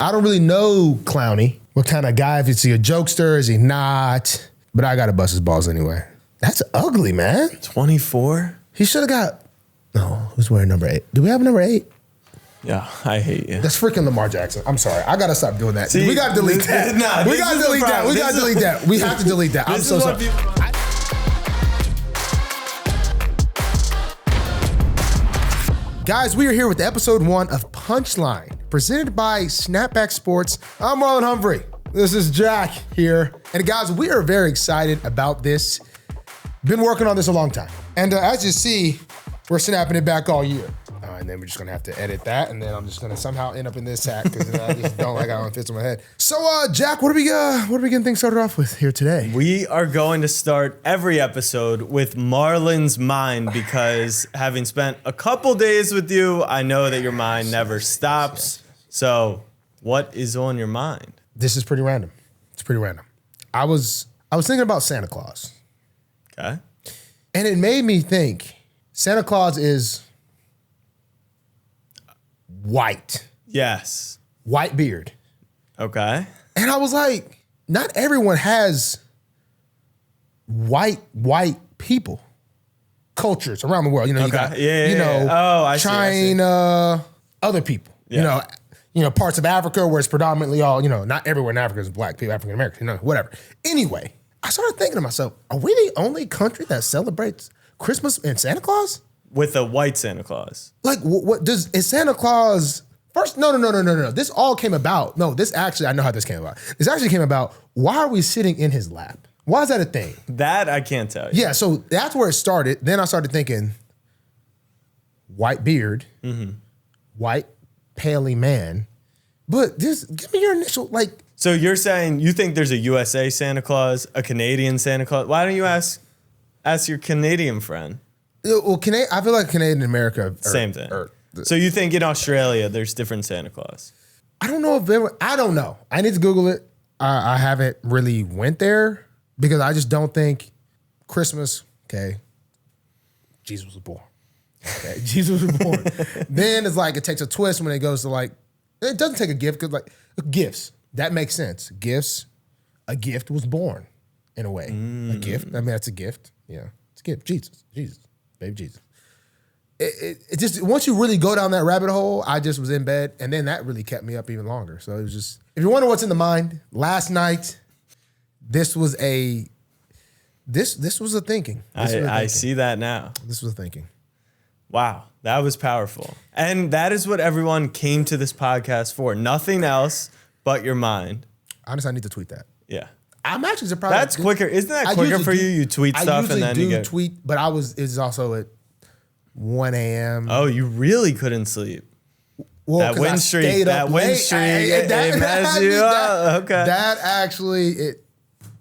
I don't really know Clowney. What kind of guy? Is he a jokester? Is he not? But I got to bust his balls anyway. That's ugly, man. 24? He should have got... No, who's wearing number 8? Do we have number 8? Yeah, I hate you. That's freaking Lamar Jackson. I'm sorry. I got to stop doing that. See, we got to delete that. Nah, we got to delete that. We got to delete that. We have to delete that. I'm so sorry. Guys, we are here with episode 1 of Punchline, presented by Snapback Sports. I'm Marlon Humphrey. This is Jack here. And guys, we are very excited about this. Been working on this a long time. And as you see, we're snapping it back all year. And then we're just gonna have to edit that, and then I'm just gonna somehow end up in this sack because I just don't like how it fits in my head. So, Jack, what are we getting things started off with here today? We are going to start every episode with Marlon's mind because having spent a couple days with you, I know that your mind never stops. So, what is on your mind? This is pretty random. It's pretty random. I was thinking about Santa Claus. Okay. And it made me think Santa Claus is white. Yes. White beard. Okay. And I was like, not everyone has white people. Cultures around the world. You know, you got China, other people. Yeah. You know, parts of Africa where it's predominantly all, not everywhere in Africa is black people, African American, whatever. Anyway, I started thinking to myself, are we the only country that celebrates Christmas and Santa Claus? With a white Santa Claus. Like, is Santa Claus... First, no. This all came about. No, this actually, I know how this came about. This actually came about, why are we sitting in his lap? Why is that a thing? That I can't tell you. Yeah, so that's where it started. Then I started thinking, white beard, white, paley man. But just give me your initial, So you're saying you think there's a USA Santa Claus, a Canadian Santa Claus? Why don't you ask your Canadian friend? Well, I feel like Canadian and America are... Same thing. So you think in Australia there's different Santa Claus? I don't know I don't know. I need to Google it. I haven't really went there because I just don't think Christmas, okay, Jesus was born. Okay, Jesus was born. Then it's like it takes a twist when it goes to it doesn't take a gift because gifts, that makes sense. Gifts, a gift was born in a way. A gift, I mean, that's a gift. Yeah, it's a gift. Jesus, baby Jesus. It just, once you really go down that rabbit hole, I just was in bed, and then that really kept me up even longer. So it was just, if you wonder what's in the mind, last night, this was a thinking. I see that now. This was a thinking. Wow, that was powerful. And that is what everyone came to this podcast for. Nothing else but your mind. Honestly, I need to tweet that. Yeah. I'm actually surprised. That's quicker. Isn't that quicker for you? You tweet stuff and then you get... tweet, but it's also at 1 a.m. Oh, you really couldn't sleep. Well, that win streak, it messes you up. Okay. That actually,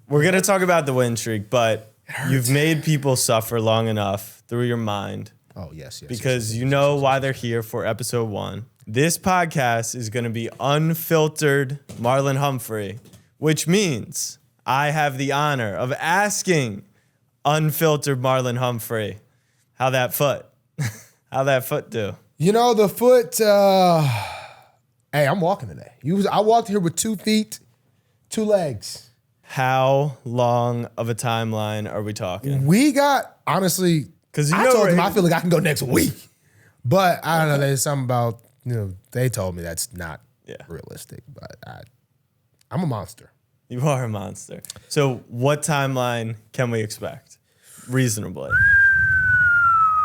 we're going to talk about the win streak, but you've made people suffer long enough through your mind. Oh, yes. Because you know why they're here for episode 1. This podcast is going to be unfiltered Marlon Humphrey, which means I have the honor of asking unfiltered Marlon Humphrey how that foot do. The foot, hey, I'm walking today. I walked here with 2 feet, 2 legs. How long of a timeline are we talking? We got, honestly, because I told them I feel like I can go next week. But I don't know, there's something about, they told me that's not realistic. But I'm a monster. You are a monster. So what timeline can we expect reasonably?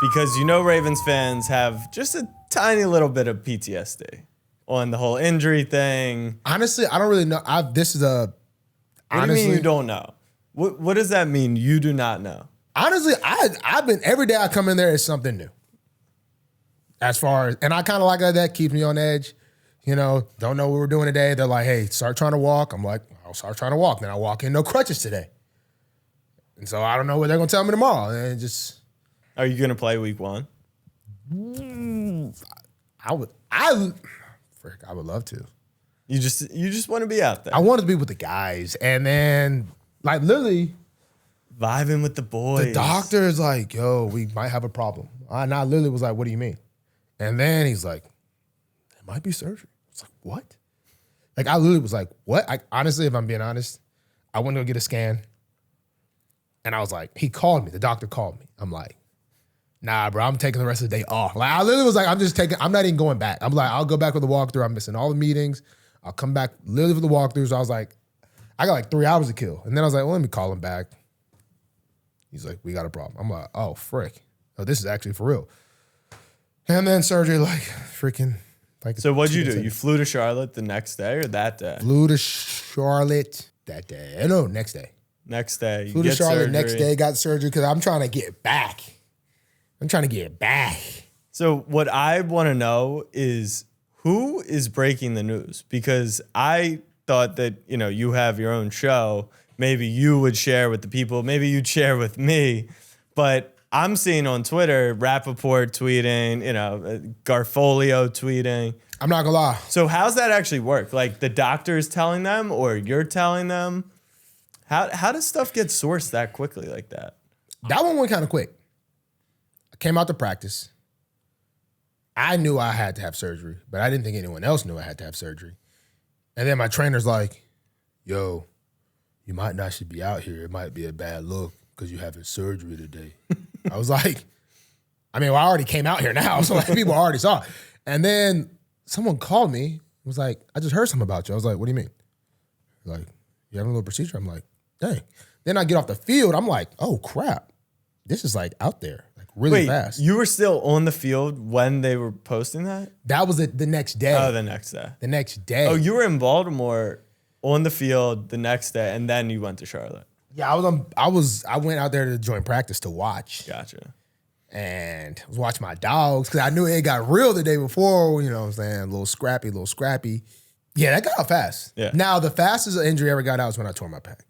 Because Ravens fans have just a tiny little bit of PTSD on the whole injury thing. Honestly, I don't really know. What do you mean you don't know? What does that mean? You do not know? Honestly, I've been, every day I come in there, it's something new. As far as, and I kind of like that keeps me on edge. Don't know what we're doing today. They're like, hey, start trying to walk. I'm like, I'll start trying to walk. Then I walk in, no crutches today. And so I don't know what they're going to tell me tomorrow. And just... Are you going to play week 1? I would love to. You just want to be out there. I want to be with the guys. And then, literally... Vibing with the boys. The doctor is like, yo, we might have a problem. And I literally was like, what do you mean? And then he's like, it might be surgery. It's like, what? Like, I literally was like, what? Honestly, if I'm being honest, I went to go get a scan. And I was like, he called me. The doctor called me. I'm like, nah, bro, I'm taking the rest of the day off. Like, I literally was like, I'm not even going back. I'm like, I'll go back for the walkthrough. I'm missing all the meetings. I'll come back literally for the walkthrough. So I was like, I got like 3 hours to kill. And then I was like, well, let me call him back. He's like, we got a problem. I'm like, oh, frick. Oh, this is actually for real. And then surgery, like, freaking. Like, So what'd you do? You flew to Charlotte the next day or that day? Flew to Charlotte that day. No, next day. Next day. Flew to Charlotte next day, got surgery because I'm trying to get back. So what I want to know is who is breaking the news? Because I thought that, you have your own show. Maybe you would share with the people. Maybe you'd share with me. But I'm seeing on Twitter, Rappaport tweeting, Garfolio tweeting. I'm not gonna lie. So how's that actually work? Like the doctor is telling them or you're telling them? How does stuff get sourced that quickly like that? That one went kind of quick. I came out to practice. I knew I had to have surgery, but I didn't think anyone else knew I had to have surgery. And then my trainer's like, yo, you might not should be out here. It might be a bad look because you're having surgery today. I was like, I already came out here now, so like people already saw it. And then someone called me, was like, I just heard something about you. I was like, what do you mean? Like, you having a little procedure? I'm like, dang. Then I get off the field, I'm like, oh crap. This is like out there, like really fast. You were still on the field when they were posting that? That was the next day. Oh, the next day. The next day. Oh, you were in Baltimore on the field the next day, and then you went to Charlotte. Yeah, I went out there to join practice to watch. Gotcha. And I was watching my dogs because I knew it got real the day before, you know what I'm saying? A little scrappy. Yeah, that got out fast. Yeah. Now, the fastest injury I ever got out was when I tore my pec.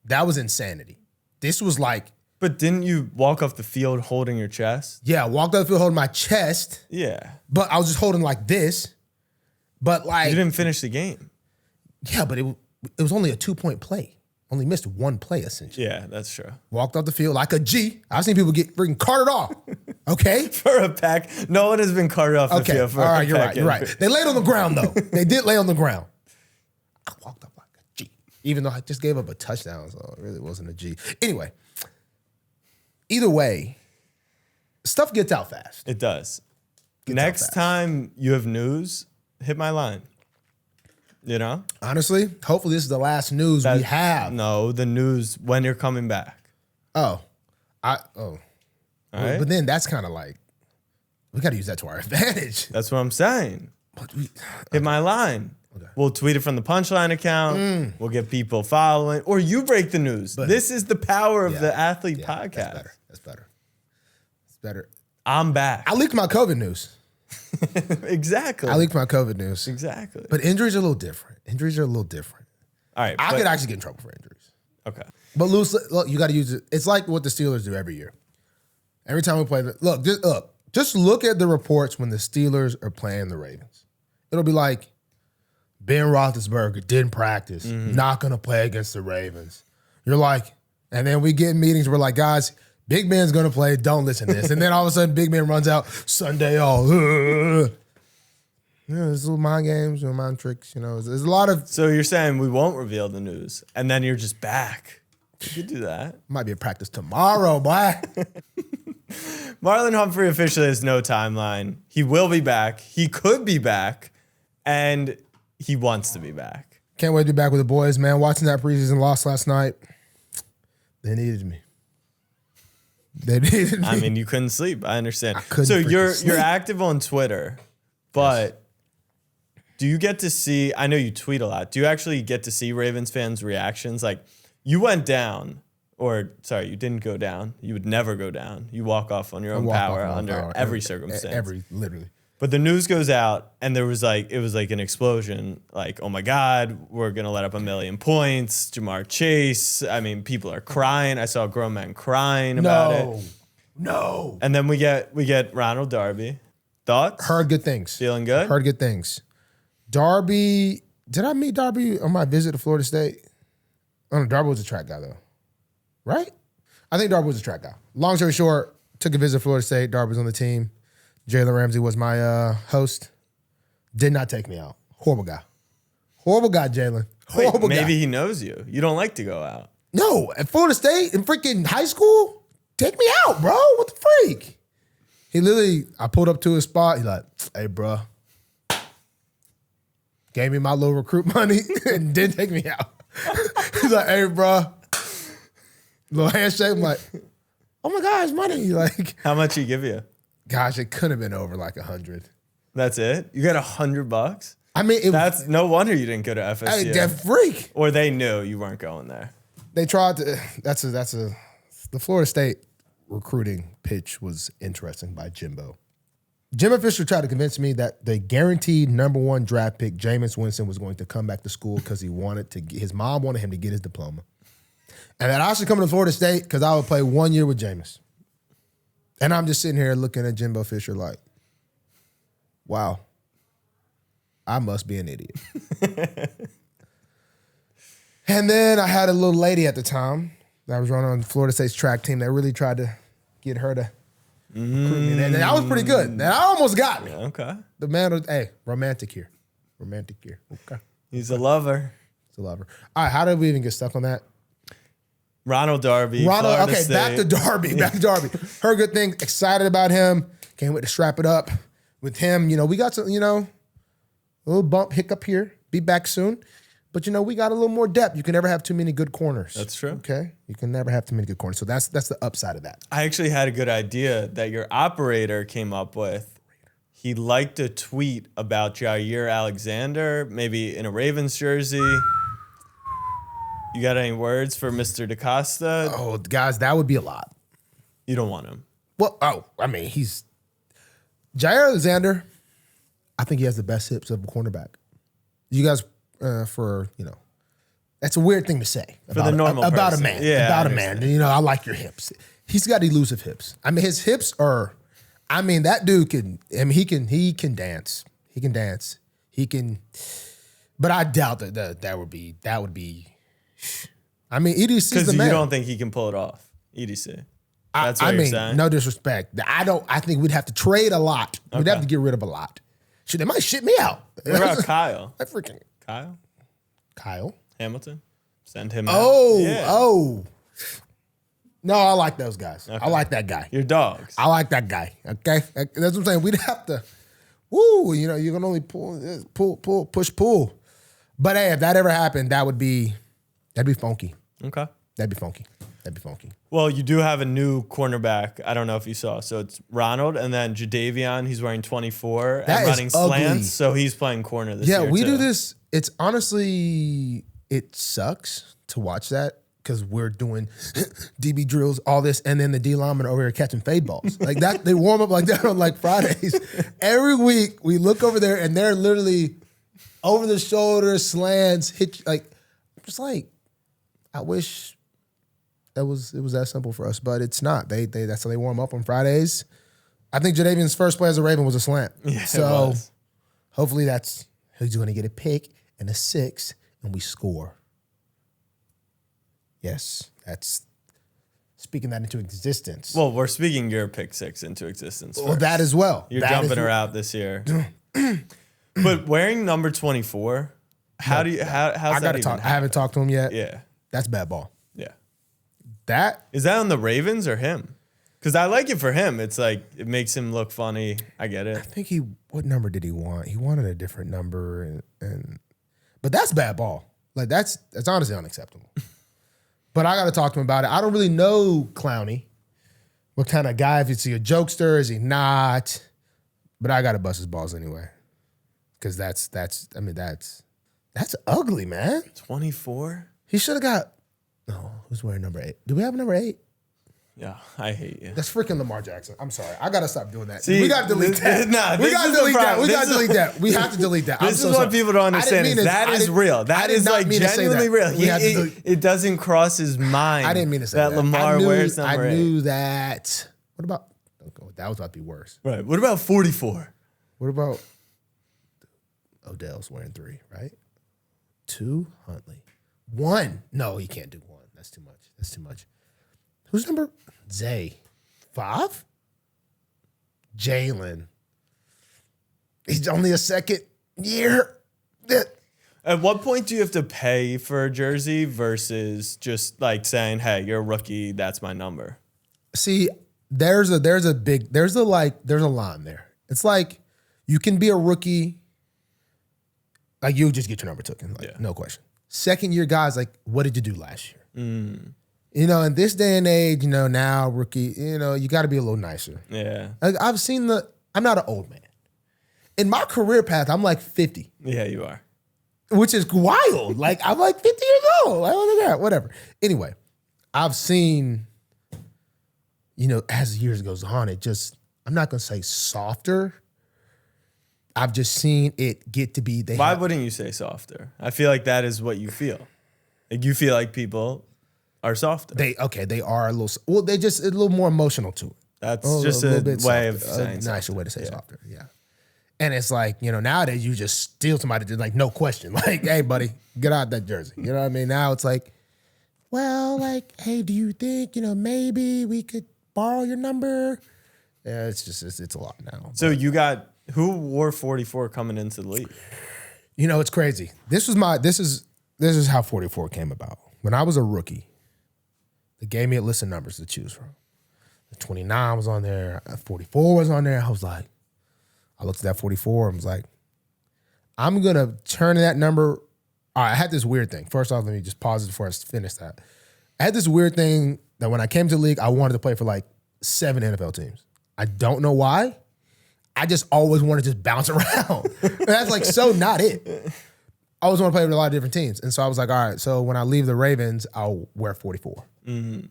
That was insanity. This was like... But didn't you walk off the field holding your chest? Yeah, I walked off the field holding my chest. Yeah. But I was just holding like this. But like... You didn't finish the game. Yeah, but it was only a 2-point play. Only missed one play, essentially. Yeah, that's true. Walked off the field like a G. I've seen people get freaking carted off. Okay? For a pack. No one has been carted off the field for all a right, pack. you're right. They laid on the ground, though. They did lay on the ground. I walked up like a G. Even though I just gave up a touchdown, so it really wasn't a G. Anyway, either way, stuff gets out fast. It does. Next time you have news, hit my line. Honestly, hopefully this is the last news we have. No, the news when you're coming back. All right. But then that's kind of like, we got to use that to our advantage. That's what I'm saying. Hit my line. Okay. We'll tweet it from the Punchline account. We'll get people following. Or you break the news. But this is the power of the Athlete Podcast. That's better. I'm back. I leaked my COVID news. Exactly. I leaked my COVID news. Exactly. But injuries are a little different. All right. I could actually get in trouble for injuries. Okay. But look, you got to use it. It's like what the Steelers do every year. Every time we play, just look at the reports when the Steelers are playing the Ravens. It'll be like, Ben Roethlisberger didn't practice, not going to play against the Ravens. You're like, and then we get in meetings, we're like, guys, Big Ben's going to play, don't listen to this. And then all of a sudden, Big Ben runs out, Sunday, there's little mind games, mind tricks, there's a lot of... So you're saying we won't reveal the news, and then you're just back. You could do that. Might be a practice tomorrow, boy. Marlon Humphrey officially has no timeline. He will be back. He could be back, and he wants to be back. Can't wait to be back with the boys, man. Watching that preseason loss last night, they needed me. I mean, you couldn't sleep. I understand. So you're active on Twitter, but do you get to see? I know you tweet a lot. Do you actually get to see Ravens fans' reactions? Like, you went down, or sorry, you didn't go down. You would never go down. You walk off on your own power under every circumstance. Literally. But the news goes out, and it was like an explosion. Like, oh my God, we're gonna let up 1 million points. Jamar Chase. I mean, people are crying. I saw a grown man crying about it. No. And then we get Ronald Darby. Thoughts? Heard good things. Feeling good? Heard good things. Darby. Did I meet Darby on my visit to Florida State? Oh no, Darby was a track guy though, right? I think Darby was a track guy. Long story short, took a visit to Florida State. Darby was on the team. Jalen Ramsey was my host. Did not take me out. Horrible guy. Horrible guy, Jalen. Horrible guy. Maybe he knows you. You don't like to go out. No, at Florida State in freaking high school, take me out, bro. What the freak? He literally, I pulled up to his spot. He's like, hey, bro. Gave me my little recruit money and didn't take me out. He's like, hey, bro. Little handshake. I'm like, oh my gosh, money. Like, How much he give you? gosh, it could have been over like 100. That's it? You got $100? I mean, That's no wonder you didn't go to FSU. hey, that freak. Or they knew you weren't going there. They tried to. The Florida State recruiting pitch was interesting by Jimbo. Jimbo Fisher tried to convince me that the guaranteed #1 draft pick, Jameis Winston, was going to come back to school because his mom wanted him to get his diploma, and that I should come to Florida State because I would play 1 year with Jameis. And I'm just sitting here looking at Jimbo Fisher like, wow, I must be an idiot. And then I had a little lady at the time that was running on Florida State's track team that really tried to get her to recruit me. And that was pretty good. That almost got me. Okay. The man was, hey, romantic here. Romantic here. Okay. He's a lover. He's a lover. All right, how did we even get stuck on that? Ronald Darby. Florida okay, State. back to Darby. Back to Darby. Heard good things. Excited about him. Can't wait to strap it up with him. You know, we got some, a little bump, hiccup here. Be back soon. But, we got a little more depth. You can never have too many good corners. That's true. Okay? You can never have too many good corners. So that's the upside of that. I actually had a good idea that your operator came up with. He liked a tweet about Jair Alexander, maybe in a Ravens jersey. You got any words for Mr. DaCosta? Oh, guys, that would be a lot. You don't want him. Well, he's Jair Alexander. I think he has the best hips of a cornerback. You guys, that's a weird thing to say For the normal about person. a man. Yeah, about a man. I like your hips. He's got elusive hips. His hips are. That dude can. He can dance. He can dance. He can. But I doubt that would be. EDC's the Because man. you don't think he can pull it off. EDC. That's what you're saying? No disrespect. I think we'd have to trade a lot. We'd have to get rid of a lot. Shit, they might shit me out. What about Kyle? I freaking Kyle Hamilton? Send him out. Oh. No, I like those guys. Okay. I like that guy. Your dogs. I like that guy. Okay? That's what I'm saying. We'd have to, you can only push, pull. But hey, if that ever happened, that'd be funky. Okay. That'd be funky. Well, you do have a new cornerback. I don't know if you saw. So it's Ronald and then Jadeveon. He's wearing 24 That and is running ugly. slants. So he's playing corner this year. Yeah, we too. do this. It's honestly, it sucks to watch that because we're doing DB drills, all this, and then the D linemen over here catching fade balls. Like that, they warm up like that on like Fridays. Every week we look over there and they're literally over the shoulder slants, hit just like, I wish it was that simple for us, but it's not. That's how they warm up on Fridays. I think Jadeveon's first play as a Raven was a slant. Yeah, so hopefully he's going to get a pick and a 6 and we score. Yes, that's speaking that into existence. Well, we're speaking your pick 6 into existence. Well, first. that as well. You're That jumping is- her out this year. But wearing number 24, how's I that gotta even talk. I haven't talked to him yet. Yeah. That's bad ball. Yeah. That Is that on the Ravens or him? Because I like it for him. It's like, it makes him look funny. I get I it. think what number did he want? He wanted a different number but that's bad ball. Like that's honestly unacceptable. But I got to talk to him about it. I don't really know Clowney. What kind of guy? If is he a jokester? Is he not? But I got to bust his balls anyway. Because that's ugly, man. 24? He should have got. No, who's wearing number 8? Do we have number 8? Yeah, I hate you. That's freaking Lamar Jackson. I'm sorry. I got to stop doing that. See, we got to delete that. Nah, we this got is to the delete that. problem. We got This to is- delete that. We have to delete that. This is what people don't understand. Is that is real. That is like genuinely real. It doesn't cross his mind. I didn't mean to say that. Lamar wears number 8. I knew that. What about? That was about to be worse. Right. What about 44? What about Odell's wearing 3, right? 2, Huntley. 1. No, he can't do 1. That's too much. Who's number? Zay. 5? Jalen. He's only a second year. At what point do you have to pay for a jersey versus just like saying, "Hey, you're a rookie. That's my number." See, there's a line there. It's like you can be a rookie, like you just get your number taken, like no question. Second year guys, like, what did you do last year? You know, in this day and age, you know, now rookie, you know, you got to be a little nicer. Yeah. Like, I'm not an old man. In my career path, I'm like 50. Yeah, you are. Which is wild. Like, I'm like 50 years old. Like, look at that, whatever. Anyway, I've seen, you know, as the years goes on, it just, I'm not going to say softer. I've just seen it get to be. Why wouldn't you say softer? I feel like that is what you feel. Like you feel like people are softer. They are a little, well, they just a little more emotional to it. That's just a way softer, of saying a nicer way to say softer. Yeah. And it's like, you know, nowadays you just steal somebody to like, no question. Like, hey, buddy, get out that jersey. You know what I mean? Now it's like, well, like, hey, do you think, you know, maybe we could borrow your number? Yeah, it's just, it's a lot now. So who wore 44 coming into the league? You know, it's crazy. This is how 44 came about. When I was a rookie, they gave me a list of numbers to choose from. The 29 was on there. 44 was on there. I was like, I looked at that 44 and was like, I'm going to turn that number. All right, I had this weird thing. First off, let me just pause it before I finish that. I had this weird thing that when I came to the league, I wanted to play for like 7 NFL teams. I don't know why. I just always want to just bounce around. That's like so not it. I always want to play with a lot of different teams. And so I was like, all right, so when I leave the Ravens, I'll wear 44. Mm-hmm.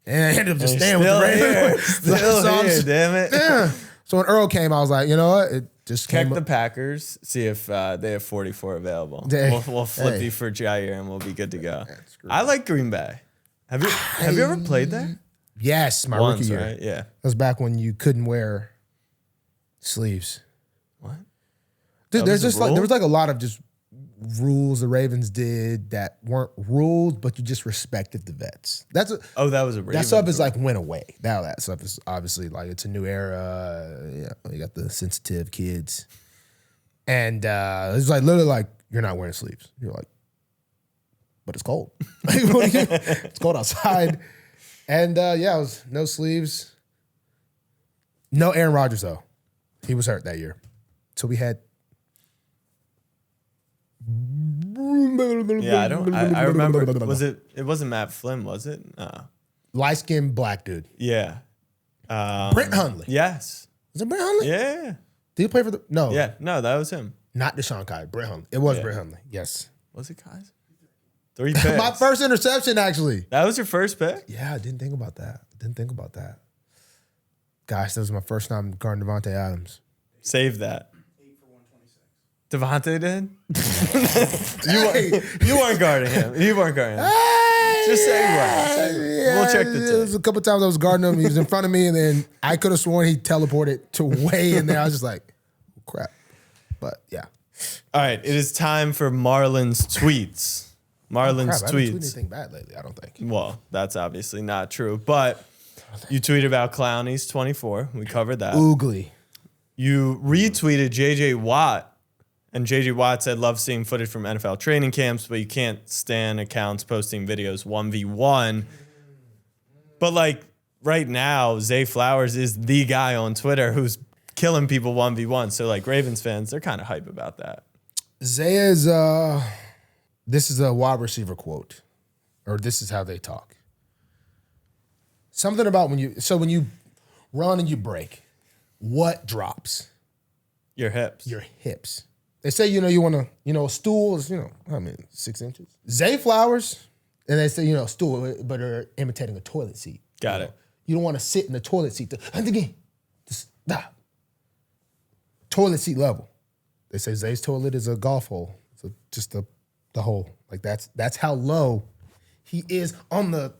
And I ended up just staying with the Ravens. Still here, damn it. Yeah. So when Earl came, I was like, you know what? It just check came the Packers, see if they have 44 available. We'll flip you for Jair and we'll be good to go. I like Green Bay. Have you ever played there? Yes, my Once, rookie year. Right? Yeah. That was back when you couldn't wear sleeves. What? Dude, there was like a lot of just rules the Ravens did that weren't rules, but you just respected the vets. That was a Ravens. That stuff is like went away. Now that stuff is obviously like it's a new era. Yeah, you got the sensitive kids, and it's like literally like you're not wearing sleeves. You're like, but it's cold. It's cold outside, and it was no sleeves. No Aaron Rodgers though. He was hurt that year, so we had. Yeah, I remember. It wasn't Matt Flynn, was it? Light-skinned black dude. Yeah. Brent Hundley. Yes. Was it Brent Hundley? Yeah. Did he play for the? No. Yeah. No, that was him. Not Deshaun Kai. Brent Hundley. It was Brent Hundley. Yes. Was it Kai's? 3 picks. My first interception, actually. That was your first pick? Yeah, I didn't think about that. Gosh, that was my first time guarding Devontae Adams. Save that. Devontae did? Hey. You weren't guarding him. You weren't guarding him. Hey, Just say what. Yeah, we'll check the There was tape. a couple times I was guarding him. He was in front of me, and then I could have sworn he teleported to way in there. I was just like, crap. But yeah. All right, it is time for Marlon's tweets. Marlon's I haven't tweeted tweets. anything bad lately, I don't think. Well, that's obviously not true. But you tweeted about Clowney's 24. We covered that. Oogly. You retweeted JJ Watt. And JJ Watt said, love seeing footage from NFL training camps, but you can't stand accounts posting videos 1v1. But like right now, Zay Flowers is the guy on Twitter who's killing people 1v1. So like Ravens fans, they're kind of hype about that. Zay is, this is a wide receiver quote, or this is how they talk. Something about when you run and you break, what drops? Your hips. Your hips. They say, you want to, a stool is, 6 inches. Zay Flowers, and they say, stool, but they're imitating a toilet seat. Got it. You don't want to sit in the toilet seat. Toilet seat level. They say Zay's toilet is a golf hole. So just the hole. Like that's how low he is on the.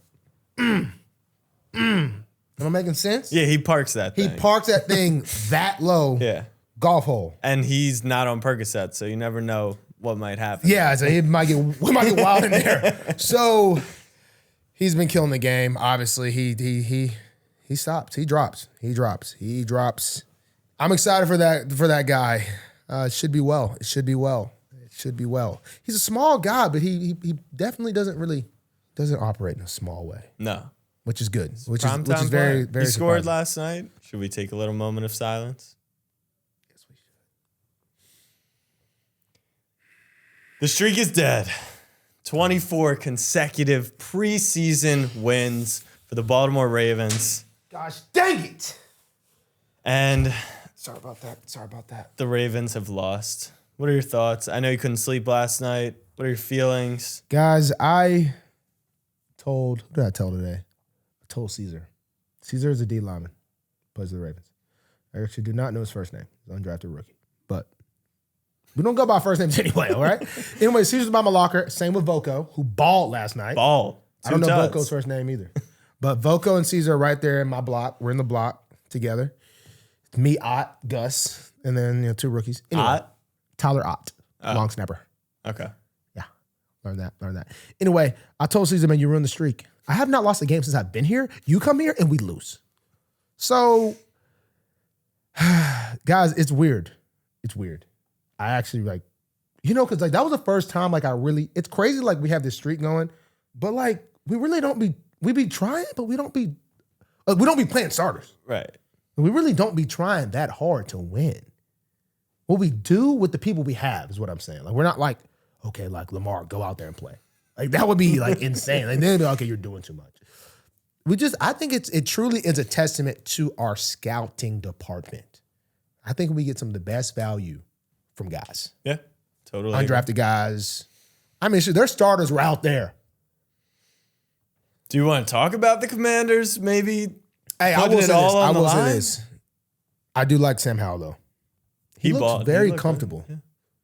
Am I making sense? Yeah, he parks that thing. He parks that thing that low. Yeah. Golf hole. And he's not on Percocet, so you never know what might happen. Yeah, so we might get wild in there. So he's been killing the game. Obviously, he stops. He drops. I'm excited for that guy. It should be well. It should be well. It should be well. He's a small guy, but he definitely doesn't operate in a small way. No. Which is good. Which Primetime is very, play. very He scored surprising. last night. Should we take a little moment of silence? Yes, we should. The streak is dead. 24 consecutive preseason wins for the Baltimore Ravens. Gosh dang it. And Sorry about that. the Ravens have lost. What are your thoughts? I know you couldn't sleep last night. What are your feelings? Guys, who did I tell today? I told Caesar. Caesar is a D lineman. Plays for the Ravens. I actually do not know his first name. He's an undrafted rookie. But we don't go by first names anyway, all right? Anyway, Caesar's by my locker. Same with Voco, who balled last night. Ball. I don't know Voco's first name either. But Voco and Caesar are right there in my block. We're in the block together. It's me, Ott, Gus, and then two rookies. Anyway, Ott? Tyler Ott, long snapper. Okay. Yeah, learn that. Anyway, I told Caesar, man, you ruined the streak. I have not lost a game since I've been here. You come here and we lose. So, guys, it's weird. It's weird. I actually because that was the first time it's crazy we have this streak going, but we really don't we be trying, but we don't be playing starters. Right. We really don't be trying that hard to win. What we do with the people we have is what I'm saying. We're not okay, Lamar, go out there and play. That would be insane. They'd be okay, you're doing too much. I think it truly is a testament to our scouting department. I think we get some of the best value from guys. Yeah, totally. Undrafted guys. I mean, their starters were out there. Do you want to talk about the Commanders? Maybe. Hey, I will say this. I do like Sam Howell though. He looks very comfortable.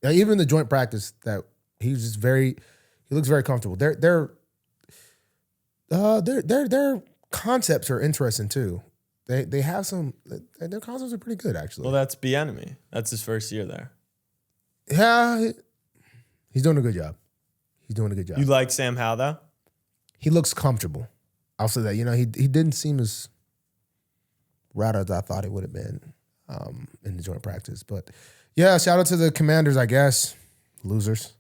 Yeah. Even the joint practice that he looks very comfortable. Their concepts are interesting too. They have their concepts are pretty good actually. Well, that's Bieniemy. That's his first year there. Yeah, he's doing a good job. You like Sam Howell though? He looks comfortable. I'll say that. He didn't seem as rad as I thought he would have been in the joint practice. But yeah, shout out to the Commanders, I guess. Losers.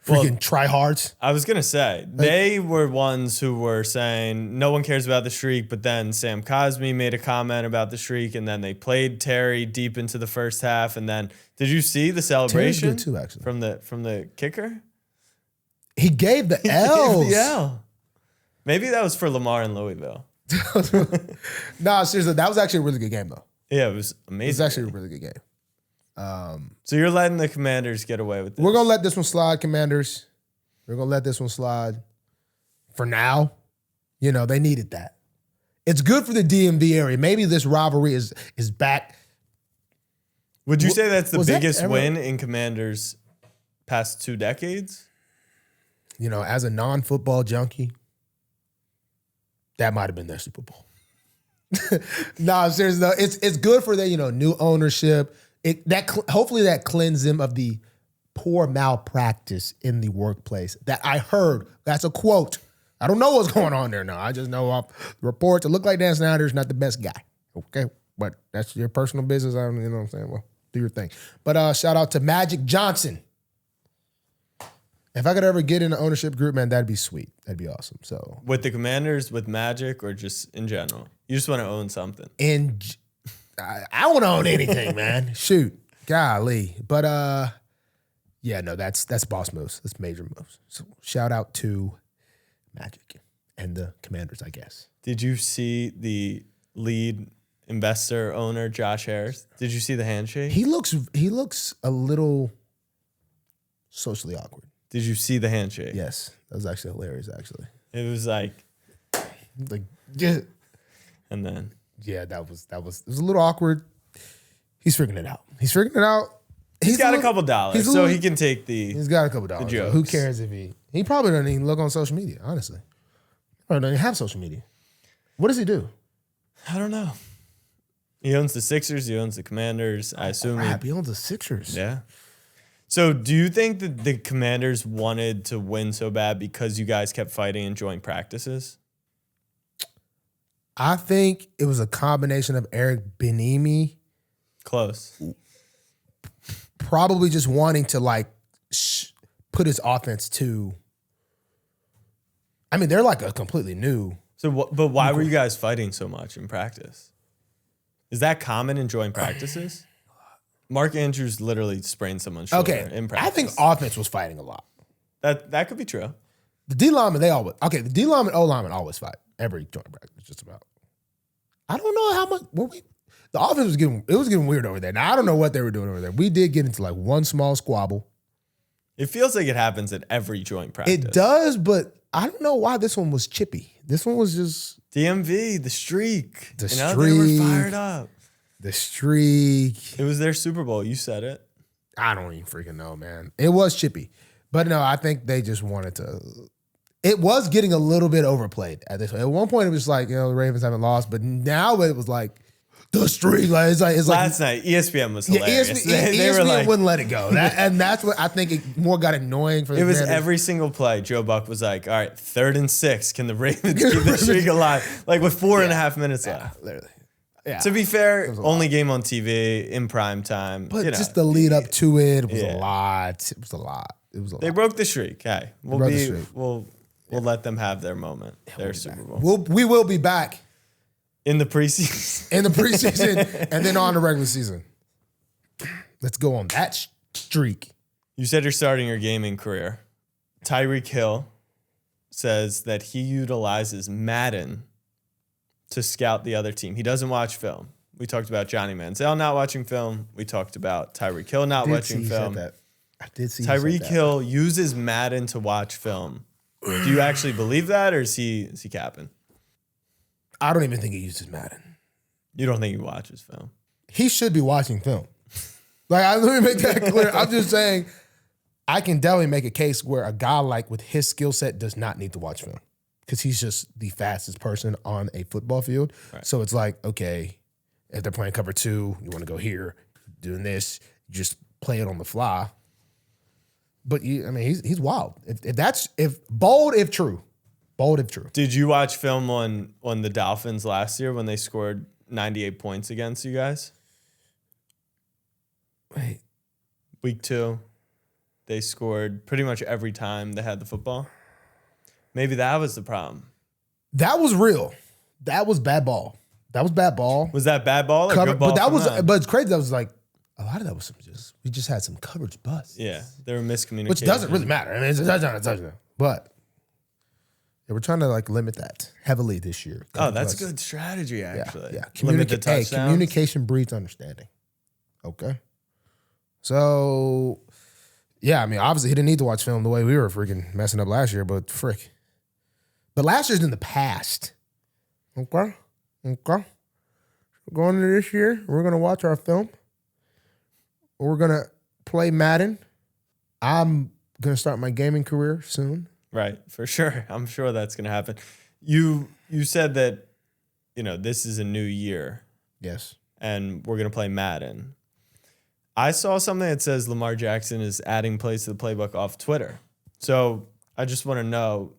Freaking tryhards. I was going to say, they were ones who were saying no one cares about the streak, but then Sam Cosmi made a comment about the streak, and then they played Terry deep into the first half. And then, did you see the celebration Terry's good too, actually. from the kicker? He gave the L's. Gave the L. Maybe that was for Lamar and Louisville. No, seriously, that was actually a really good game, though. Yeah, it was amazing. It was actually a really good game. So you're letting the Commanders get away with this? We're going to let this one slide, Commanders. We're going to let this one slide for now. They needed that. It's good for the DMV area. Maybe this rivalry is back. Would you say that's the biggest win in Commanders past 2 decades? As a non-football junkie, that might have been their Super Bowl. No, seriously though, it's good for their new ownership. Hopefully that cleanses them of the poor malpractice in the workplace that I heard. That's a quote. I don't know what's going on there now. I just know reports. It look like Dan Snyder's not the best guy. Okay, but that's your personal business. You know what I'm saying? Well, do your thing. But shout out to Magic Johnson. If I could ever get in an ownership group, man, that'd be sweet. That'd be awesome. So with the Commanders, with Magic, or just in general, you just want to own something. I want to own anything, man. Shoot, golly. But yeah, no, that's boss moves. That's major moves. So shout out to Magic and the Commanders, I guess. Did you see the lead investor owner, Josh Harris? Did you see the handshake? He looks a little socially awkward. Did you see the handshake? Yes, that was actually hilarious. Actually, it was like yeah, and then yeah, it was a little awkward. He's figuring it out. He's got a couple dollars, so he can take the. He's got a couple dollars. So who cares if he probably doesn't even look on social media? Honestly, probably doesn't even have social media. What does he do? I don't know. He owns the Sixers. He owns the Commanders. I assume he owns the Sixers. Yeah. So do you think that the Commanders wanted to win so bad because you guys kept fighting in joint practices? I think it was a combination of Eric Bieniemy. Close. probably just wanting to like put his offense to. I mean, they're like a completely new. So, but why were you guys fighting so much in practice? Is that common in joint practices? Mark Andrews literally sprained someone's shoulder in practice. I think offense was fighting a lot. That could be true. The D linemen, the D linemen, O linemen always fight every joint practice, just about. I don't know how much. The offense was getting weird over there. Now I don't know what they were doing over there. We did get into like one small squabble. It feels like it happens at every joint practice. It does, but I don't know why this one was chippy. This one was just DMV, the streak. The streak. They were fired up. The streak. It was their Super Bowl. You said it. I don't even freaking know, man. It was chippy. But no, I think they just wanted to. It was getting a little bit overplayed at this point. At one point, it was like, the Ravens haven't lost. But now it was like, the streak. Like, it's like Last night, ESPN was hilarious. ESPN, they were like, wouldn't let it go. And that's what I think it more got annoying for the It was Commanders. every single play. Joe Buck was like, all right, 3rd and 6. Can the Ravens keep the streak alive? Like with 4.5 minutes left. Literally. Yeah. To be fair, only game on TV in prime time. But just the lead up to it was Yeah. a lot. It was a lot. It was a lot. They broke the streak. Hey, we'll let them have their moment, their Super Bowl. We will be back In the preseason. in the preseason and then on the regular season. Let's go on that streak. You said you're starting your gaming career. Tyreek Hill says that he utilizes Madden to scout the other team. He doesn't watch film. We talked about Johnny Manziel not watching film. We talked about Tyreek Hill not watching film. I did see Tyreek Hill uses Madden to watch film. Do you actually believe that, or is he capping? I don't even think he uses Madden. You don't think he watches film? He should be watching film. Let me make that clear. I'm just saying, I can definitely make a case where a guy like with his skill set does not need to watch film because he's just the fastest person on a football field. Right. So it's like, okay, if they're playing cover 2, you want to go here, doing this, just play it on the fly. But he's wild. If true. Bold if true. Did you watch film on the Dolphins last year when they scored 98 points against you guys? Wait. Week 2, they scored pretty much every time they had the football. Maybe that was the problem. That was real. That was bad ball. Was that bad ball or good ball? But it's crazy. That was like a lot of that was we just had some coverage busts. Yeah, there were miscommunications. Which doesn't really matter. I mean, it's a touchdown. But we're trying to limit that heavily this year. Oh, that's a good strategy, actually. Yeah. Limit the touchdowns. Communication breeds understanding. Okay. So, yeah, obviously he didn't need to watch film the way we were freaking messing up last year, but frick. But last year's in the past. Okay. Going into this year, we're going to watch our film. We're going to play Madden. I'm going to start my gaming career soon. Right, for sure. I'm sure that's going to happen. You said that, this is a new year. Yes. And we're going to play Madden. I saw something that says Lamar Jackson is adding plays to the playbook off Twitter. So I just want to know,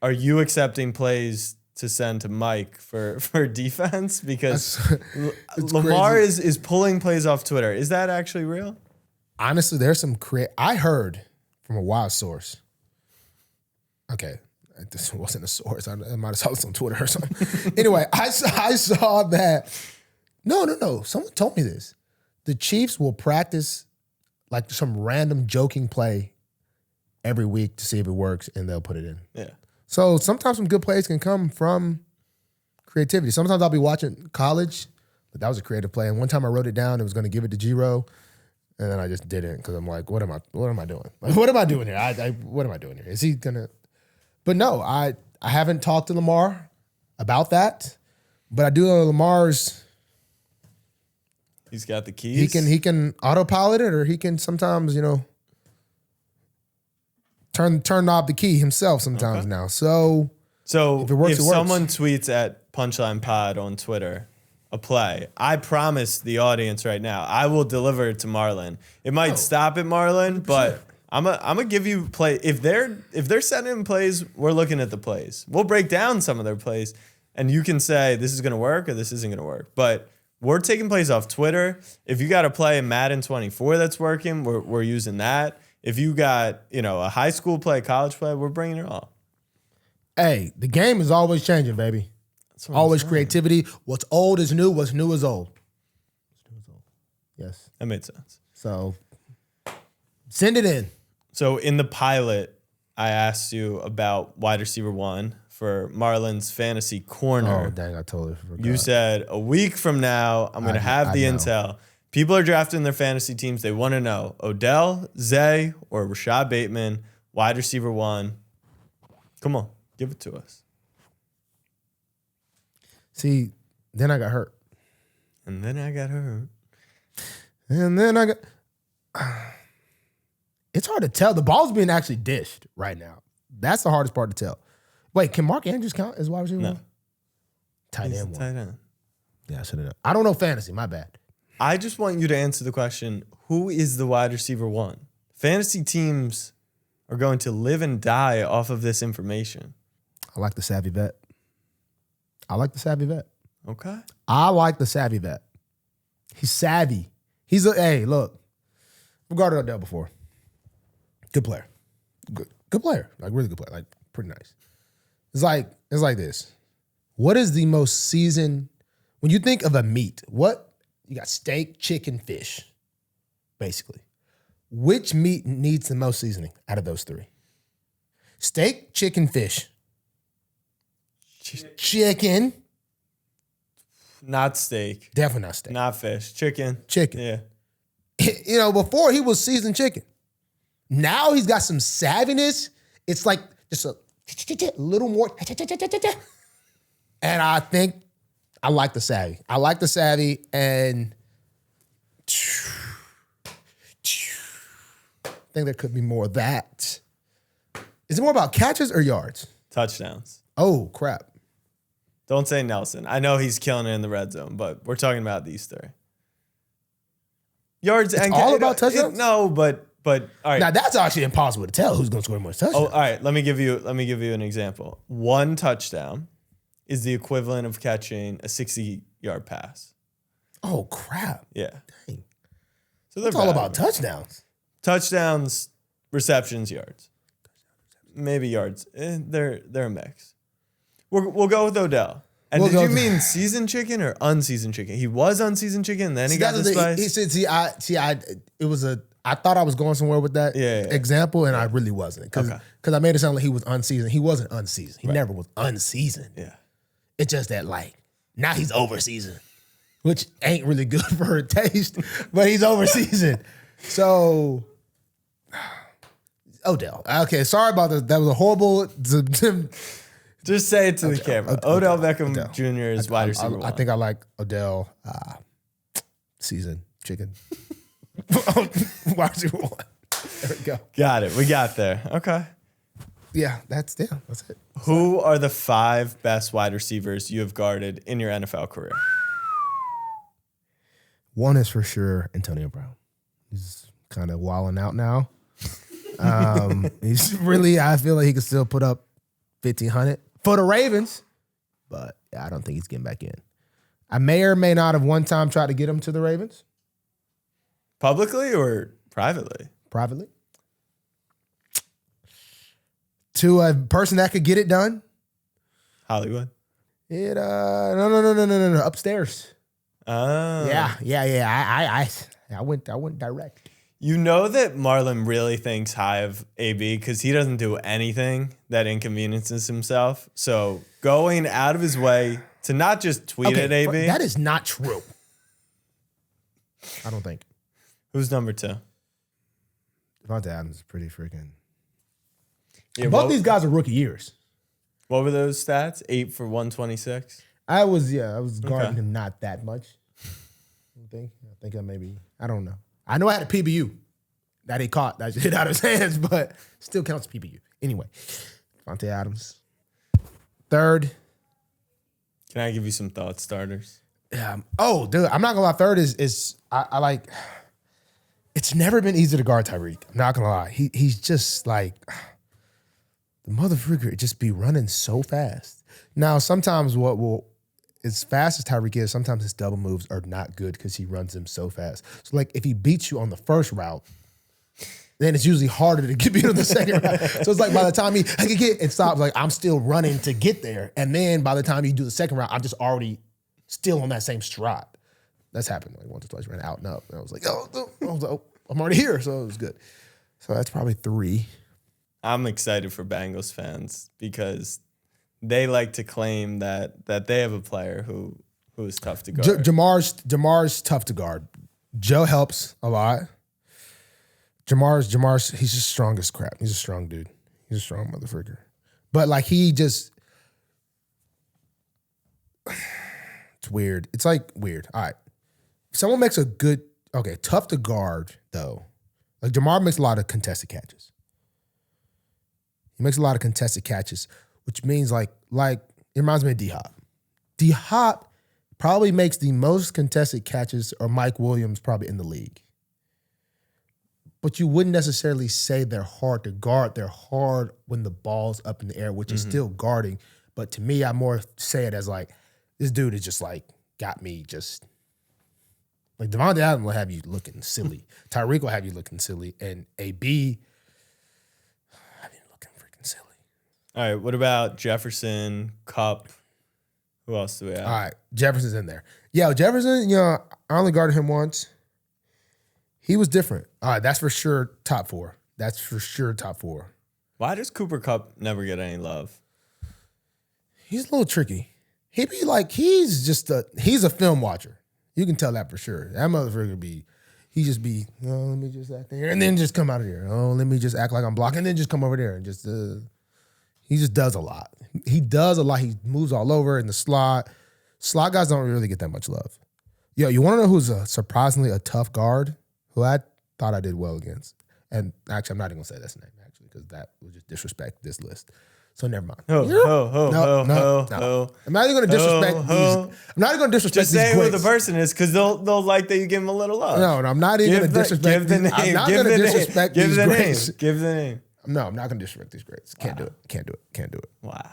are you accepting plays to send to Mike for defense? Because Lamar is pulling plays off Twitter. Is that actually real? Honestly, there's some I heard from a wild source. Okay, this wasn't a source. I might have saw this on Twitter or something. Anyway, I saw that. No. Someone told me this. The Chiefs will practice some random joking play every week to see if it works, and they'll put it in. Yeah. So sometimes some good plays can come from creativity. Sometimes I'll be watching college, but that was a creative play. And one time I wrote it down. It was going to give it to Giro, and then I just didn't because I'm like, what am I doing? What am I doing here? What am I doing here? Is he gonna? But no, I haven't talked to Lamar about that, but I do know Lamar's. He's got the keys. He can autopilot it, or he can sometimes, turn knob the key himself sometimes now. So if someone tweets at Punchline Pod on Twitter a play, I promise the audience right now, I will deliver it to Marlon. It might stop at Marlon, 100%. But I'm gonna give you play. If they're sending in plays, we're looking at the plays. We'll break down some of their plays, and you can say this is gonna work or this isn't gonna work. But we're taking plays off Twitter. If you got a play in Madden 24 that's working, we're using that. If you got, a high school play, college play, we're bringing it all. Hey, the game is always changing, baby. Always creativity. What's old is new. What's new is old. Yes. That made sense. So send it in. So in the pilot, I asked you about wide receiver 1 for Marlon's fantasy corner. Oh, dang, I totally forgot. You said a week from now, I'm going to have the intel. People are drafting their fantasy teams. They want to know Odell, Zay, or Rashad Bateman, wide receiver 1. Come on, give it to us. See, then I got hurt. And then I got hurt. And then I got... It's hard to tell. The ball's being actually dished right now. That's the hardest part to tell. Wait, can Mark Andrews count as wide receiver? No. Tight end 1. Tight end. Yeah, I should have known. I don't know fantasy. My bad. I just want you to answer the question, who is the wide receiver 1? Fantasy teams are going to live and die off of this information. I like the savvy vet. Okay. I like the savvy vet. He's savvy. Hey, look. We've guarded Odell before. Good player. Good player. Like, really good player. Like, pretty nice. It's like this. What is the most seasoned, when you think of a meat, you got steak, chicken, fish, basically. Which meat needs the most seasoning out of those 3? Steak, chicken, fish. Chicken. Not steak. Definitely not steak. Not fish. Chicken. Chicken. Yeah. Before he was seasoned chicken. Now he's got some savviness. It's like just a little more. And I think I like the savvy. And I think there could be more of that. Is it more about catches or yards? Touchdowns. Oh, crap. Don't say Nelson. I know he's killing it in the red zone, but we're talking about these 3. Yards it's and all about touchdowns? No, but all right. Now that's actually impossible to tell who's going to score more touchdowns. Oh, all right. Let me give you an example. 1 touchdown is the equivalent of catching a 60-yard pass. Oh, crap. Yeah. Dang. So it's all about touchdowns. Touchdowns, receptions, yards. Maybe yards. They're a mix. We'll go with Odell. And did you mean seasoned chicken or unseasoned chicken? He was unseasoned chicken, and then he got the spice. I thought I was going somewhere with that example, and I really wasn't. Because I made it sound like he was unseasoned. He wasn't unseasoned. He never was unseasoned. Yeah. It's just that, now he's overseasoned, which ain't really good for her taste, but he's overseasoned. So, Odell. Okay, sorry about that. That was a horrible... Just say it to the camera. Odell Beckham Jr. is wide receiver 1. I think I like Odell seasoned chicken. Wide receiver 1. There we go. Got it. We got there. Okay. Yeah, that's it. Who are the 5 best wide receivers you have guarded in your NFL career? One is for sure Antonio Brown. He's kind of wilding out now. He's really, I feel like he can still put up 1,500 for the Ravens, but I don't think he's getting back in. I may or may not have one time tried to get him to the Ravens. Publicly or privately? Privately. To a person that could get it done. Hollywood. No. Upstairs. Oh. Yeah. I went direct. You know that Marlon really thinks high of AB because he doesn't do anything that inconveniences himself. So going out of his way to not just tweet at AB. That is not true. I don't think. Who's number 2? Devontae Adams is pretty freaking. Yeah, both these guys are rookie years. What were those stats? 8 for 126? I was guarding him not that much. I think I maybe, I don't know. I know I had a PBU that he caught that hit out of his hands, but still counts as PBU. Anyway, Devontae Adams. 3rd. Can I give you some thought starters? Yeah. Oh, dude, I'm not gonna lie. 3rd is I like. It's never been easy to guard Tyreek. I'm not gonna lie. He's just like the motherfucker just be running so fast. Now, sometimes what will as fast as Tyreek is, sometimes his double moves are not good because he runs them so fast. So like if he beats you on the first route, then it's usually harder to get beat on the second route. So it's like by the time he get and stops, like I'm still running to get there. And then by the time you do the second route, I'm just already still on that same stride. That's happened like once or twice, ran out and up. And I was like, oh, I'm already here. So it was good. So that's probably 3. I'm excited for Bengals fans because they like to claim that they have a player who is tough to guard. Jamar's tough to guard. Joe helps a lot. Jamar's he's just strong as crap. He's a strong dude. He's a strong motherfucker. But like he just it's weird. It's like weird. All right. If someone makes a good tough to guard though. Like Jamar makes a lot of contested catches. He makes a lot of contested catches, which means like it reminds me of D-Hop. D-Hop probably makes the most contested catches, or Mike Williams probably in the league. But you wouldn't necessarily say they're hard to guard. They're hard when the ball's up in the air, which is still guarding. But to me, I more say it as like, this dude is just like, got me just, like Devontae Adams will have you looking silly. Tyreek will have you looking silly. And AB, have you looking freaking silly. All right, what about Jefferson, Kupp? Who else do we have? All right, Jefferson's in there. Yeah, Jefferson, I only guarded him once. He was different. All right, that's for sure top 4. That's for sure top 4. Why does Cooper Kupp never get any love? He's a little tricky. He'd be like, he's a film watcher. You can tell that for sure. That motherfucker he just be, let me just act there, and then just come out of there. Oh, let me just act like I'm blocking, and then just come over there and just, he just does a lot. He does a lot. He moves all over in the slot. Slot guys don't really get that much love. Yo, you want to know who's surprisingly a tough guard? Who I thought I did well against. And actually, I'm not even going to say that's the name, actually, because that would just disrespect this list. So never mind. No. I'm not even going to disrespect these. I'm not even going to disrespect just these say greats. who the person is, because they'll like that you give them a little love. No, I'm not even going to disrespect give the name. I'm not going to disrespect these greats. Give the name. No, I'm not going to disrespect these greats. Can't do it. Wow.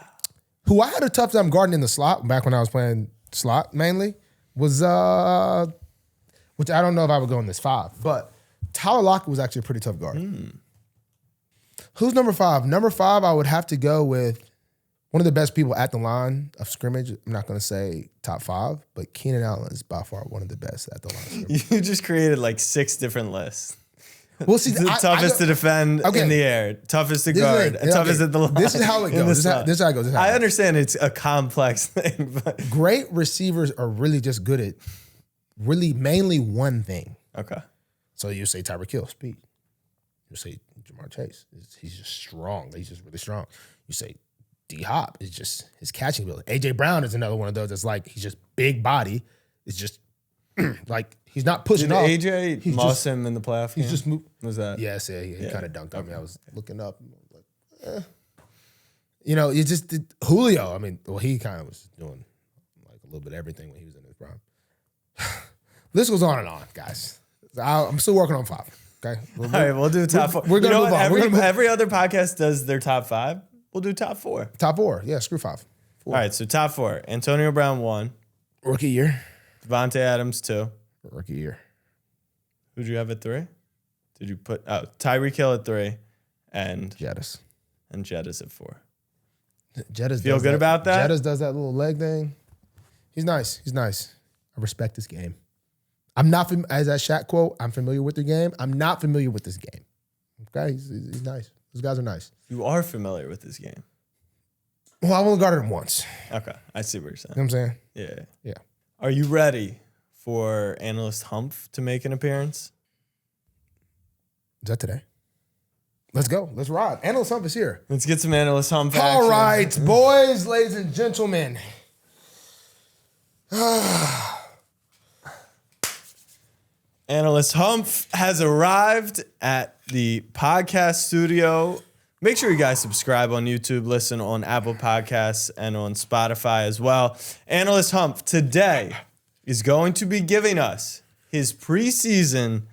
Who I had a tough time guarding in the slot back when I was playing slot mainly was which I don't know if I would go in this 5, but Tyler Lockett was actually a pretty tough guard. Who's number 5? Number 5, I would have to go with one of the best people at the line of scrimmage. I'm not going to say top 5, but Keenan Allen is by far one of the best at the line of scrimmage. You just created like 6 different lists. Well, see, the toughest to defend in the air, toughest to guard, toughest at the line. This is how it goes. This is how it goes. I understand it's a complex thing, but great receivers are really just good at mainly one thing. Okay. So you say Tyreek Hill, speed. You say Jamar Chase, he's just strong. He's just really strong. You say D-Hop is just his catching ability. A.J. Brown is another one of those that's like, he's just big body. It's just like, he's not pushing off. Did AJ moss him in the playoff game? He's just moved. Was that? Yes, he kind of dunked on me. I was looking up. And I was like, you just did Julio. I mean, well, he kind of was doing like a little bit of everything when he was in his prime. This goes on and on, guys. I'm still working on 5. Okay. All right, we'll do top 4. We're gonna move on. Every other podcast does their top 5. We'll do top 4. Top 4. Yeah, screw 5. 4. All right, so top 4. Antonio Brown 1. Rookie year. Devontae Adams 2. Rookie year. Who'd you have at 3? Did you put Tyreek Hill at 3 and Jettis. And Jettis at 4. Jettis feel good about that? Jettis does that little leg thing. He's nice. I respect this game. I'm not, as that Shaq quote, I'm familiar with the game. I'm not familiar with this game. Okay, he's nice. Those guys are nice. You are familiar with this game. Well, I only guarded him once. Okay, I see what you're saying. You know what I'm saying? Yeah. Are you ready for Analyst Humph to make an appearance? Is that today? Let's go. Let's ride. Analyst Humph is here. Let's get some Analyst Humph action. All right, boys, ladies and gentlemen. Analyst Humph has arrived at the podcast studio. Make sure you guys subscribe on YouTube, listen on Apple Podcasts, and on Spotify as well. Analyst Humph today is going to be giving us his preseason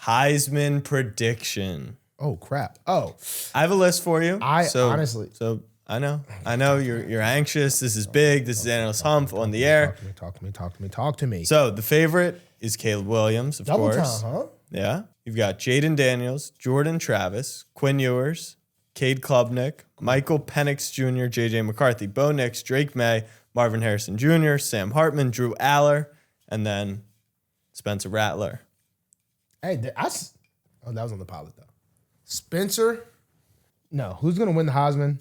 Heisman prediction. Oh, crap. Oh. I have a list for you. honestly. So I know. You're anxious. This is big. This is Analyst Humph on the air. Talk to me. So the favorite is Caleb Williams, of Double course. time, huh? Yeah. You've got Jaden Daniels, Jordan Travis, Quinn Ewers, Cade Klubnik, Michael Penix Jr., J.J. McCarthy, Bo Nix, Drake May, Marvin Harrison Jr., Sam Hartman, Drew Aller, and then Spencer Rattler. Hey, that was on the pilot, though. Spencer? No. Who's going to win the Heisman?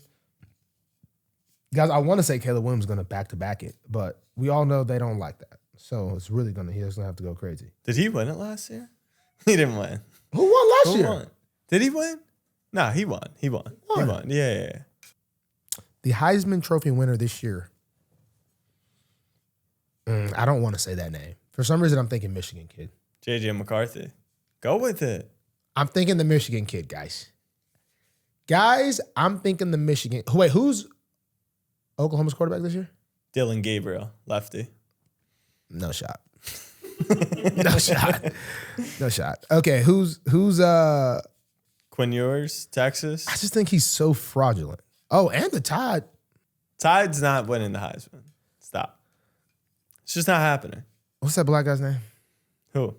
Guys, I want to say Caleb Williams is going to back-to-back it, but we all know they don't like that. So it's really going to, he's going to have to go crazy. Did he win it last year? He didn't win. Who won last year? Won? Did he win? No, he won. He won. Yeah. The Heisman Trophy winner this year. I don't want to say that name. For some reason, I'm thinking Michigan kid. J.J. McCarthy. Go with it. I'm thinking the Michigan kid, guys. I'm thinking the Michigan. Wait, who's Oklahoma's quarterback this year? Dylan Gabriel, lefty. No shot. No shot. Okay, who's Quinn Ewers, Texas. I just think he's so fraudulent. Oh, and the Tide. Tide's not winning the Heisman. Stop. It's just not happening. What's that black guy's name? Who?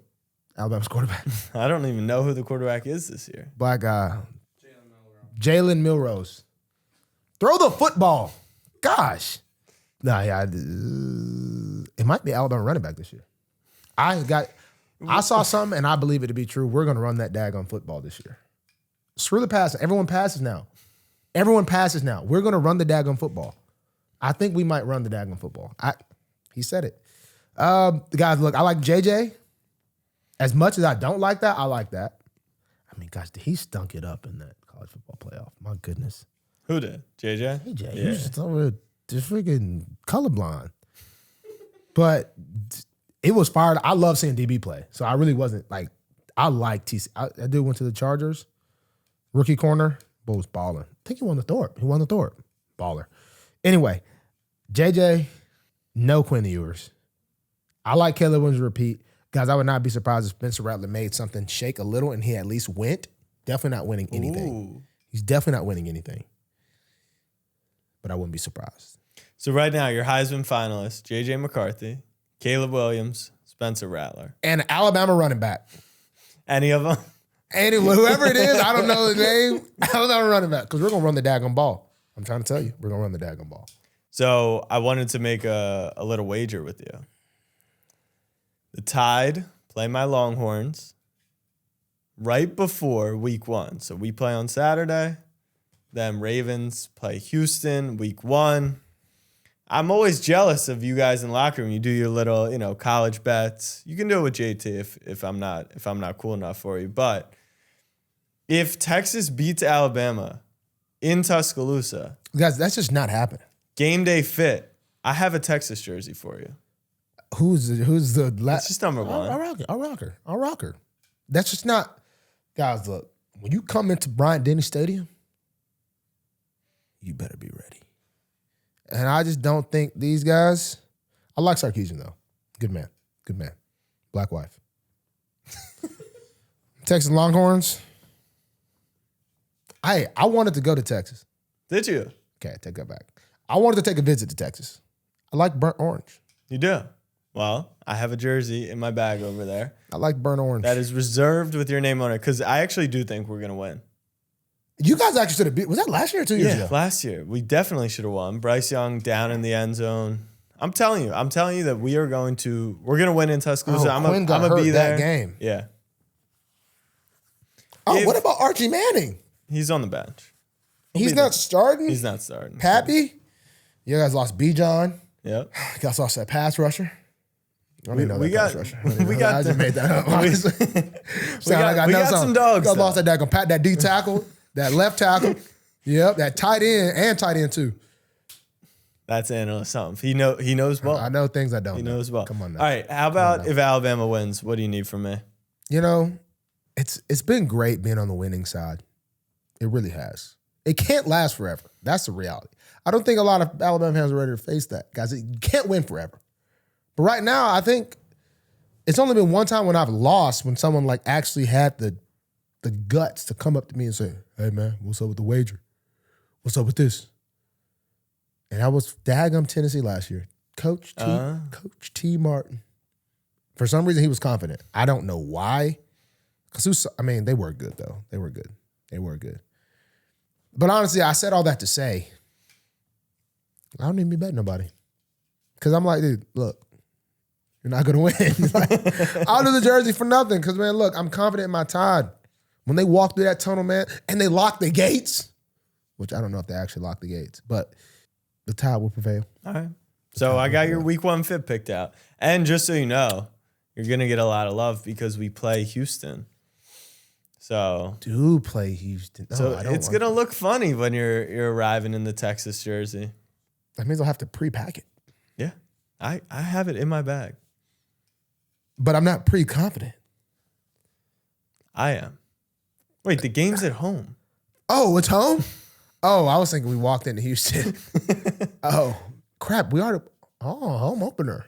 Alabama's quarterback. I don't even know who the quarterback is this year. Black guy. Jalen Milrose. Throw the football. Gosh. It might be Alabama running back this year. I saw something and I believe it to be true. We're going to run that daggone football this year. Screw the passing. Everyone passes now. We're going to run the daggone football. I think we might run the daggone football. He said it. Guys, look, I like JJ. As much as I don't like that, I like that. I mean, guys, he stunk it up in that college football playoff. My goodness. Who did? JJ? JJ. He was just freaking colorblind. But it was fired. I love seeing DB play. So I really wasn't like, I like TC. I dude went to the Chargers. Rookie corner. But was balling. I think he won the Thorpe. Baller. Anyway, JJ, no Quinn Ewers. I like Caleb Williams to repeat. Guys, I would not be surprised if Spencer Rattler made something shake a little and he at least went. Definitely not winning anything. Ooh. He's definitely not winning anything. But I wouldn't be surprised. So right now, your Heisman finalists, J.J. McCarthy, Caleb Williams, Spencer Rattler. And Alabama running back. Any of them? Whoever it is, I don't know the name. Alabama running back. Because we're going to run the daggone ball. I'm trying to tell you. We're going to run the daggone ball. So I wanted to make a little wager with you. The Tide play my Longhorns right before week 1. So we play on Saturday. Then Ravens play Houston week 1. I'm always jealous of you guys in the locker room. You do your little, college bets. You can do it with JT if I'm not cool enough for you. But if Texas beats Alabama in Tuscaloosa, guys, that's just not happening. Game day fit. I have a Texas jersey for you. Who's the That's just number 1. I'll rocker. That's just not. Guys, look, when you come into Bryant-Denny Stadium, you better be ready. And I just don't think these guys. I like Sarkisian though. Good man. Black wife. Texas Longhorns. I wanted to go to Texas. Did you? Okay, I take that back. I wanted to take a visit to Texas. I like burnt orange. You do? Well, I have a jersey in my bag over there. I like burnt orange. That is reserved with your name on it because I actually do think we're going to win. You guys actually should have beat. Was that last year or 2 years ago? Yeah, last year. We definitely should have won. Bryce Young down in the end zone. I'm telling you that we're going to win in Tuscaloosa. I'm going to be there. That game. Yeah. What about Archie Manning? He's on the bench. He's not starting? He's not starting. Pappy? You guys lost Bijan. Yep. You guys lost that pass rusher. I don't even know that pass rusher. I just made that up. We got some dogs. You guys lost that D tackle, that left tackle. Yep, that tight end and tight end too. That's Analyst Humph. He knows ball. I know things I don't. He knows ball. Come on now. All right. How about if Alabama wins? What do you need from me? It's been great being on the winning side. It really has. It can't last forever. That's the reality. I don't think a lot of Alabama fans are ready to face that. Guys, you can't win forever. But right now, I think it's only been one time when I've lost when someone actually had the guts to come up to me and say, "Hey man, what's up with the wager? What's up with this?" And I was daggum Tennessee last year. Coach T. Martin. For some reason, he was confident. I don't know why. Because they were good, though. They were good. But honestly, I said all that to say, I don't need to be betting nobody. Because I'm like, dude, look, you're not going to win. Like, I'll do the jersey for nothing. Because, man, look, I'm confident in my Tide. When they walk through that tunnel, man, and they lock the gates, which I don't know if they actually lock the gates, but the Tide will prevail. All right. So I got your week 1 fit picked out. And just so you know, you're going to get a lot of love because we play Houston. So do play Houston. No, so it's going to look funny when you're arriving in the Texas jersey. That means I'll have to pre-pack it. Yeah. I have it in my bag. But I'm not pre-confident. I am. Wait, the game's at home. Oh, it's home? Oh, I was thinking we walked into Houston. Oh, crap. We are home opener.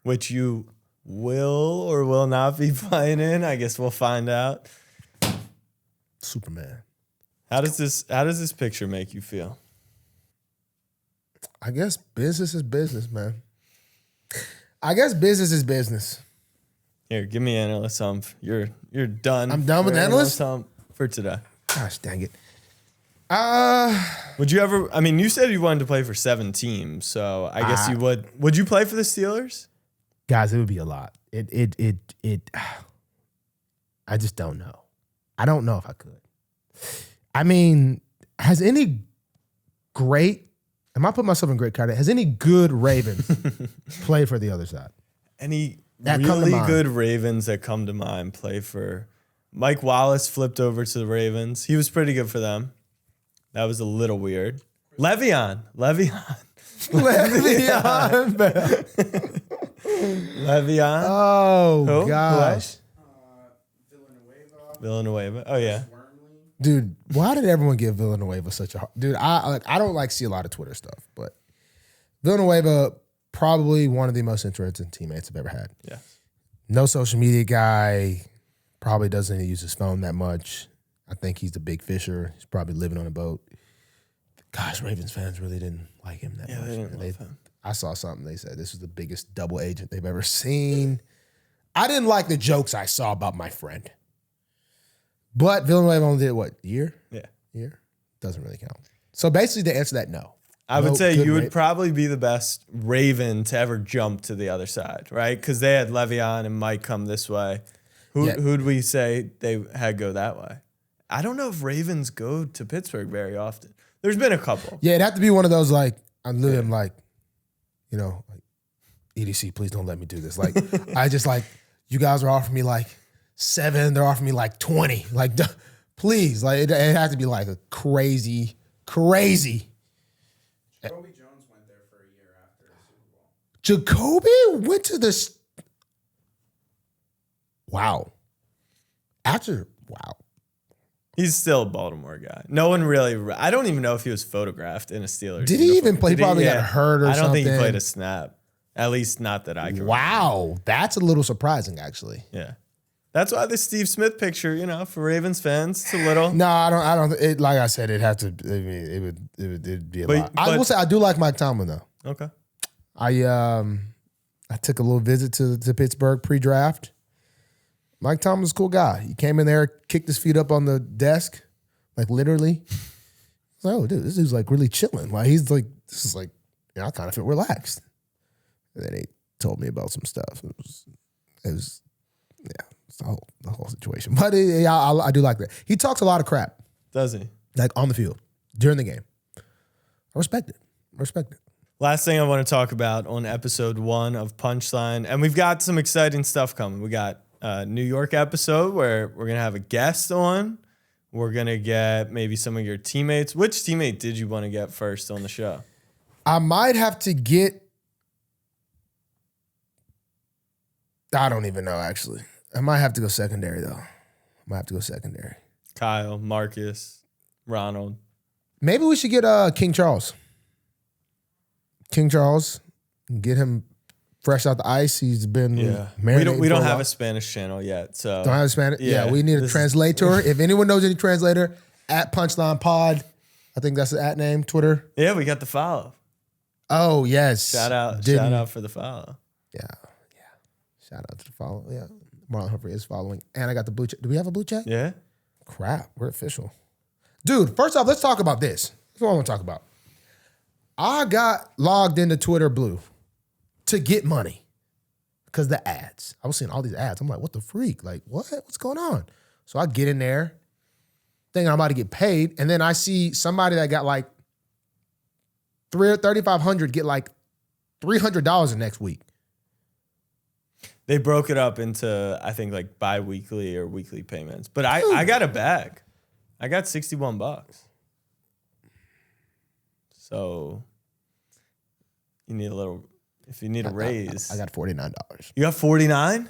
Which you will or will not be playing in. I guess we'll find out. Superman. How does this picture make you feel? I guess business is business, man. I guess business is business. Here, give me Analyst Humph. You're done. I'm done with Analyst Humph for today. Gosh, dang it. Would you ever? I mean, you said you wanted to play for 7 teams, so I guess you would. Would you play for the Steelers? Guys, it would be a lot. I just don't know. I don't know if I could. I mean, has any great, am I putting myself in great category? Has any good Ravens played for the other side? Any really good Ravens that come to mind play for? Mike Wallace flipped over to the Ravens. He was pretty good for them. That was a little weird. Le'Veon. Oh, gosh. Villanueva. Oh, yeah. Dude, why did everyone give Villanueva such a hard... Dude, I don't like see a lot of Twitter stuff, but Villanueva, probably one of the most interesting teammates I've ever had. Yeah. No social media guy, probably doesn't use his phone that much. I think he's the big fisher. He's probably living on a boat. Gosh, Ravens fans really didn't like him that much. They didn't love him. I saw something. They said this was the biggest double agent they've ever seen. I didn't like the jokes I saw about my friend. But Villanueva only did what? Year? Yeah. Year? Doesn't really count. So basically the answer to that, no. I would say you would probably be the best Raven to ever jump to the other side, right? Because they had Le'Veon and Mike come this way. Who'd we say they had go that way? I don't know if Ravens go to Pittsburgh very often. There's been a couple. Yeah, it'd have to be one of those like, I'm living like, you know, like, EDC, please don't let me do this. Like, I just like, you guys are offering me like 7, they're offering me like 20. Like, please, like it has to be like a crazy. Jacoby Jones went there for a year after the Super Bowl. Jacoby went to this. Wow. Wow. He's still a Baltimore guy. No one really. I don't even know if he was photographed in a Steelers. Did he even play? He probably got hurt or something. I don't think he played a snap. At least not that I can. Wow, that's a little surprising, actually. Yeah, that's why the Steve Smith picture, you know, for Ravens fans, it's a little. No, I don't. It, like I said, it'd be a lot. I will say I do like Mike Tomlin though. Okay. I took a little visit to Pittsburgh pre-draft. Mike Tomlin's a cool guy. He came in there, kicked his feet up on the desk, like literally. I was like, oh, dude, this dude's like really chilling. Like he's like, this is like, you know, I kind of feel relaxed. And then he told me about some stuff. It was it's the whole situation. But I do like that. He talks a lot of crap. Does he? Like on the field, during the game. I respect it. Last thing I want to talk about on episode 1 of Punchline, and we've got some exciting stuff coming. We got a New York episode where we're going to have a guest on. We're going to get maybe some of your teammates. Which teammate did you want to get first on the show? I might have to get, I don't even know, actually. I might have to go secondary, though. Kyle, Marcus, Ronald. Maybe we should get King Charles. Get him fresh out the ice. He's been marinating. We don't have a Spanish channel yet, so don't have a Spanish. Yeah, we need a translator. If anyone knows any translator, at Punchline Pod, I think that's the @ name, Twitter. Yeah, we got the follow. Oh, yes. Shout out for the follow. Yeah. Shout out to the follow. Yeah. Marlon Humphrey is following. And I got the blue check. Do we have a blue check? Yeah. Crap. We're official. Dude, first off, let's talk about this. That's what I want to talk about. I got logged into Twitter Blue to get money because the ads. I was seeing all these ads. I'm like, what the freak? Like, what? What's going on? So I get in there thinking I'm about to get paid. And then I see somebody that got like $3,500 get like $300 the next week. They broke it up into, I think, like bi-weekly or weekly payments. But I got a bag. I got $61. So you need a little, if you need a raise. I got $49. You got 49?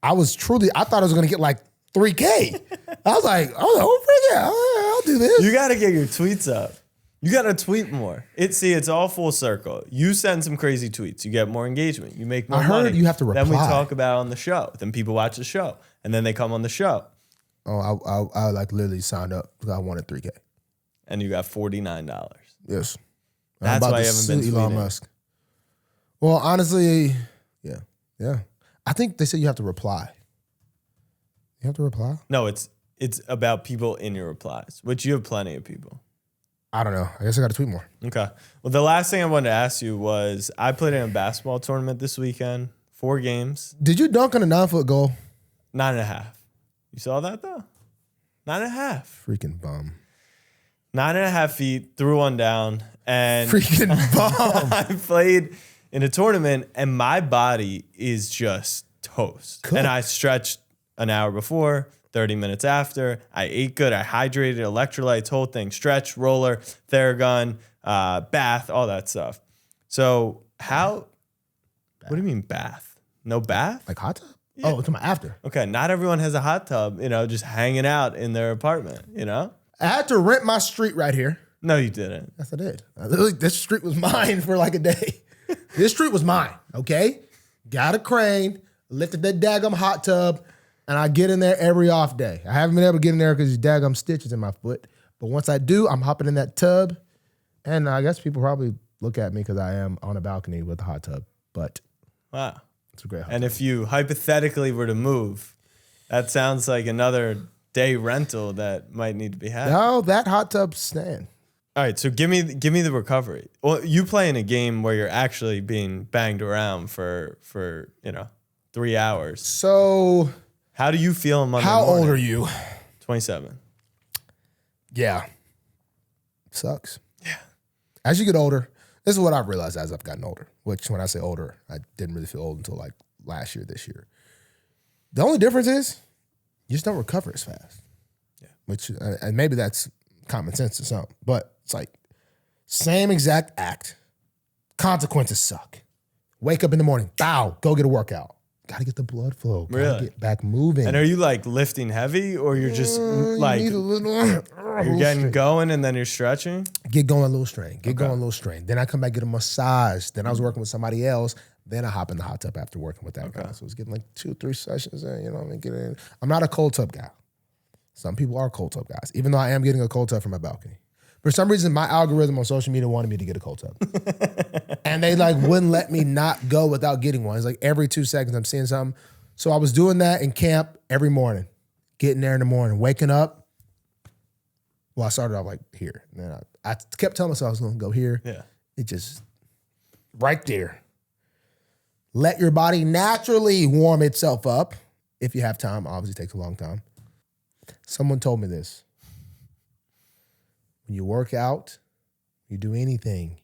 I thought I was going to get like $3K. I was like, oh, yeah, I'll do this. You got to get your tweets up. You got to tweet more. It's all full circle. You send some crazy tweets. You get more engagement. You make more money. I heard you have to reply. Then we talk about it on the show. Then people watch the show. And then they come on the show. Oh, I like literally signed up because I wanted $3K. And you got $49. Yes. That's why I haven't been tweeting. Elon Musk. Well, honestly, yeah. I think they said you have to reply. You have to reply? No, it's about people in your replies, which you have plenty of people. I don't know. I guess I got to tweet more. Okay. Well, the last thing I wanted to ask you was I played in a basketball tournament this weekend, 4 games. Did you dunk on a 9-foot goal? 9.5. You saw that though? 9.5. Freaking bum. 9.5 feet, threw one down, and Freaking bum. I played in a tournament, and my body is just toast. Cool. And I stretched an hour before, 30 minutes after. I ate good. I hydrated, electrolytes, whole thing, stretch, roller, Theragun, bath, all that stuff. So what do you mean bath? No bath? Like hot tub? Yeah. Oh, it's my after. Okay, not everyone has a hot tub, just hanging out in their apartment, I had to rent my street right here. No, you didn't. Yes, I did. This street was mine for like a day. This street was mine, okay? Got a crane, lifted that daggum hot tub, and I get in there every off day. I haven't been able to get in there because these daggum stitches in my foot. But once I do, I'm hopping in that tub. And I guess people probably look at me because I am on a balcony with a hot tub. But Wow. it's a great hot And tub. if you hypothetically were to move, that sounds like another day rental that might need to be had. No, that hot tub's staying. All right, so give me the recovery. Well, you play in a game where you're actually being banged around for 3 hours. So How do you feel on Monday how morning? old are you? 27. Yeah. Sucks. Yeah. As you get older, this is what I've realized as I've gotten older, which when I say older, I didn't really feel old until like last year, this year. The only difference is you just don't recover as fast. Yeah. Which, and maybe that's common sense to some, but it's like same exact act. Consequences suck. Wake up in the morning, bow, go get a workout. Got to get the blood flow. Got Really? to get back moving. And are you like lifting heavy or you're just like You need a little, you're getting going and then you're stretching? Get going a little strain. Get going a little strain. Then I come back, get a massage. Then I was working with somebody else. Then I hop in the hot tub after working with that guy. So it's getting like 2-3 sessions in, get in. I'm not a cold tub guy. Some people are cold tub guys, even though I am getting a cold tub from my balcony. For some reason, my algorithm on social media wanted me to get a cold tub. And they like wouldn't let me not go without getting one. It's like every 2 seconds I'm seeing something. So I was doing that in camp every morning, getting there in the morning, waking up. Well, I started off like here. And then I kept telling myself I was going to go here. Yeah. It just, right there. Let your body naturally warm itself up. If you have time, obviously it takes a long time. Someone told me this. When you work out, you do anything,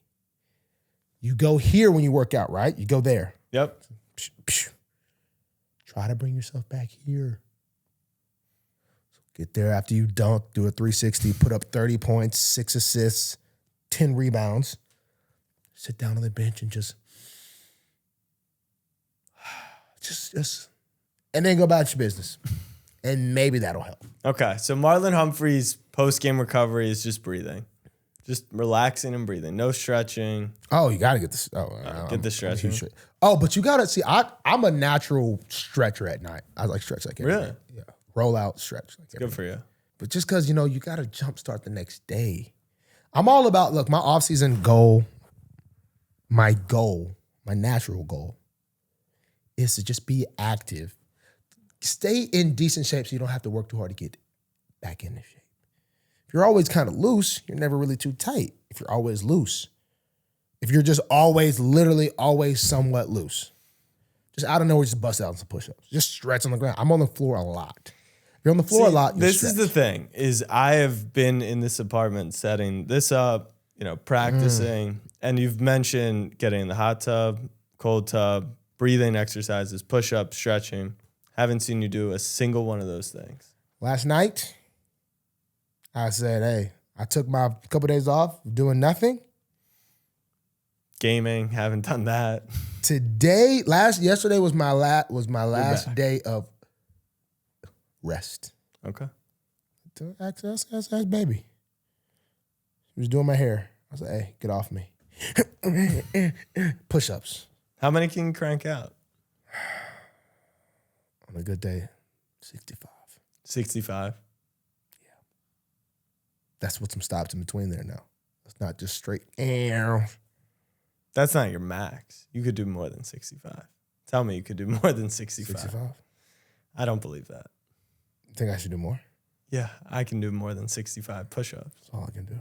you go here when you work out, right? You go there. Yep. Psh, psh. Try to bring yourself back here. So get there after you dunk, do a 360, put up 30 points, 6 assists, 10 rebounds. Sit down on the bench and just, and then go about your business. And maybe that'll help. Okay, so Marlon Humphrey's post-game recovery is just breathing. Just relaxing and breathing. No stretching. Oh, you got to get this. Get the stretching. Oh, but you got to see, I'm a natural stretcher at night. I like stretch like every Really? night. Yeah. Roll out, stretch. Like every Good for you. But just because, you got to jumpstart the next day. I'm all about, look, my offseason goal, my natural goal is to just be active. Stay in decent shape so you don't have to work too hard to get back into shape. If you're always kind of loose, you're never really too tight. If you're always loose. If you're just always, literally always somewhat loose. Just out of nowhere, just bust out some push-ups. Just stretch on the ground. I'm on the floor a lot. If you're on the floor a lot, you this stretch. is the thing, is I have been in this apartment setting this up, practicing, and you've mentioned getting in the hot tub, cold tub, breathing exercises, push-ups, stretching. Haven't seen you do a single one of those things. Last night, I said, hey, I took my couple days off doing nothing. Gaming, haven't done that. Yesterday was my last day of rest. Okay. To ask baby. She was doing my hair. I was like, hey, get off me. Push-ups. How many can you crank out? On a good day, 65. 65? Yeah. That's with some stops in between there now. It's not just straight. That's not your max. You could do more than 65. Tell me you could do more than 65. 65? I don't believe that. You think I should do more? Yeah, I can do more than 65 push-ups. That's all I can do.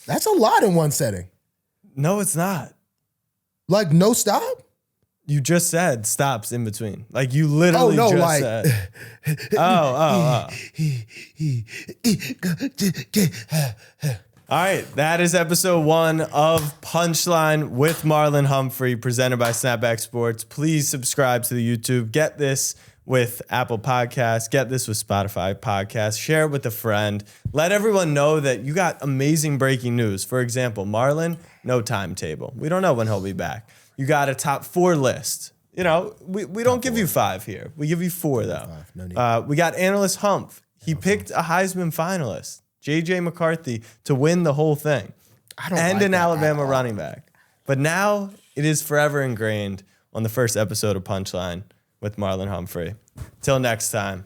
That's a lot in one setting. No, it's not. Like no stop? You just said stops in between. Like you literally said. Oh. All right, that is episode 1 of Punchline with Marlon Humphrey, presented by Snapback Sports. Please subscribe to the YouTube. Get this with Apple Podcasts. Get this with Spotify Podcasts. Share it with a friend. Let everyone know that you got amazing breaking news. For example, Marlon, no timetable. We don't know when he'll be back. You got a top 4 list. We don't give you 5 here. We give you 4, though. No need. We got Analyst Humph. He picked a Heisman finalist, J.J. McCarthy, to win the whole thing. And an Alabama running back. But now it is forever ingrained on the first episode of Punchline with Marlon Humphrey. Till next time.